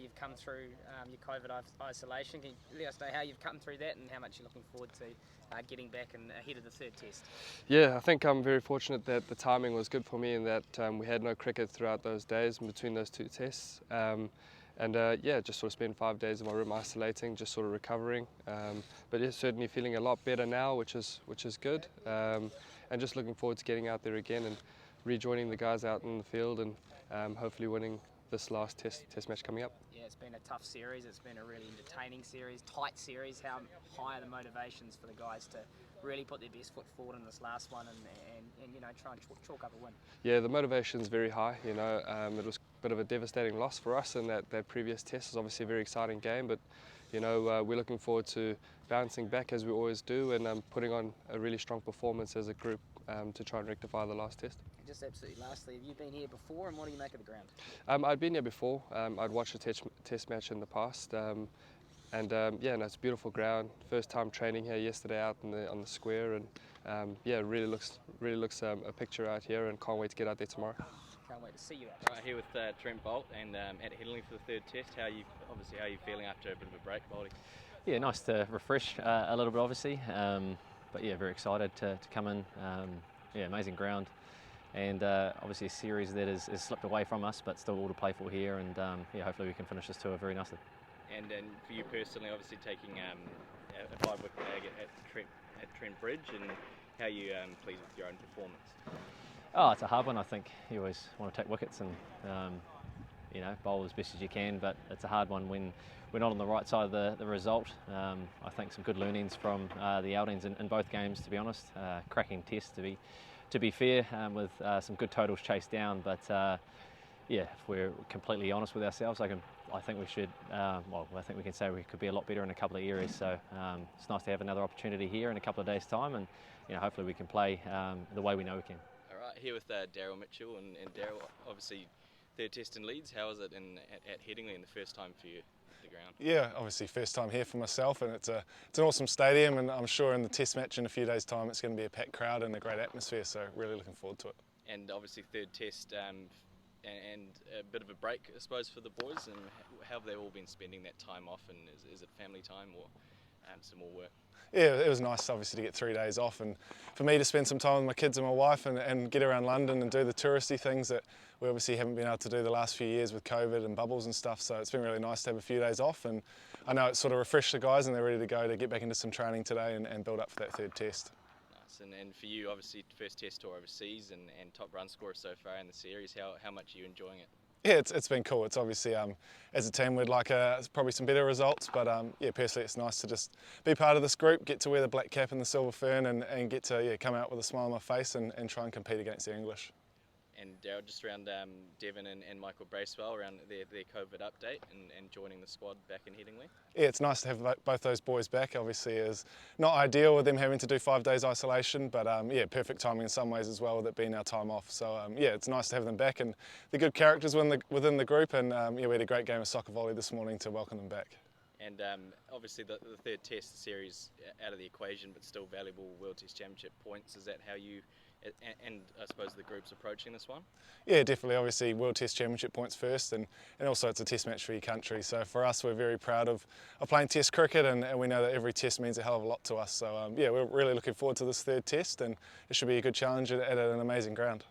you've come through your COVID isolation. Can you let us know how you've come through that and how much you're looking forward to getting back and ahead of the third test? Yeah, I think I'm very fortunate that the timing was good for me and that we had no cricket throughout those days in between those 2 tests. Yeah, just sort of spent 5 days in my room isolating, just sort of recovering. But yeah, certainly feeling a lot better now, which is good. And just looking forward to getting out there again and rejoining the guys out in the field and hopefully winning this last test match coming up. Yeah, it's been a tough series. It's been a really entertaining series, tight series. How high are the motivations for the guys to really put their best foot forward in this last one and try and chalk up a win? Yeah, the motivation's very high. It was a bit of a devastating loss for us, and that previous test was obviously a very exciting game. But we're looking forward to bouncing back as we always do, and putting on a really strong performance as a group to try and rectify the last test. Just absolutely lastly, have you been here before, and what do you make of the ground? I'd been here before. I'd watched a test match in the past. Yeah, no, it's a beautiful ground. First time training here yesterday out on the square, and yeah, it really looks a picture out here, and can't wait to get out there tomorrow. Can't wait to see you out there. Right here with Trent Boult and at Headingley for the third test. How are you feeling after a bit of a break, Boulty? Yeah, nice to refresh a little bit, obviously. But yeah, very excited to come in. Yeah, amazing ground, and obviously a series that has slipped away from us, but still all to play for here. And yeah, hopefully we can finish this tour very nicely. And for you personally, obviously taking a 5-wicket bag at Trent Bridge, and how are you pleased with your own performance? Oh, it's a hard one. I think you always want to take wickets and bowl as best as you can, but it's a hard one when we're not on the right side of the result. I think some good learnings from the outings in both games, to be honest. Cracking test to be fair, with some good totals chased down, but yeah, if we're completely honest with ourselves, I think we should. I think we can say we could be a lot better in a couple of areas. So it's nice to have another opportunity here in a couple of days' time, and hopefully we can play the way we know we can. All right, here with Daryl Mitchell, and Daryl, obviously third test in Leeds. How was it at Headingley and the first time for you at the ground? Yeah, obviously first time here for myself, and it's an awesome stadium, and I'm sure in the test match in a few days' time it's going to be a packed crowd and a great atmosphere. So really looking forward to it. And obviously third test. And a bit of a break, I suppose, for the boys, and how have they all been spending that time off, and is it family time or some more work? Yeah, it was nice obviously to get 3 days off, and for me to spend some time with my kids and my wife and get around London and do the touristy things that we obviously haven't been able to do the last few years with COVID and bubbles and stuff. So it's been really nice to have a few days off, and I know it's sort of refreshed the guys and they're ready to go to get back into some training today and build up for that third test. And for you, obviously, first test tour overseas and top run scorer so far in the series, how much are you enjoying it? Yeah, it's been cool. It's obviously, as a team, we'd like probably some better results, but yeah, personally it's nice to just be part of this group, get to wear the black cap and the silver fern, and get to come out with a smile on my face and try and compete against the English. And Daryl, just around Devon and Michael Bracewell, around their COVID update and joining the squad back in Headingley? Yeah, it's nice to have both those boys back. Obviously, it's not ideal with them having to do 5 days isolation, but yeah, perfect timing in some ways as well with it being our time off. So yeah, it's nice to have them back, and they're good characters within the group, and yeah, we had a great game of soccer volley this morning to welcome them back. And obviously the third test series out of the equation, but still valuable World Test Championship points. Is that how you and I suppose the group's approaching this one? Yeah, definitely. Obviously World Test Championship points first, and also it's a test match for your country. So for us, we're very proud of playing test cricket, and we know that every test means a hell of a lot to us. So yeah, we're really looking forward to this third test, and it should be a good challenge at an amazing ground.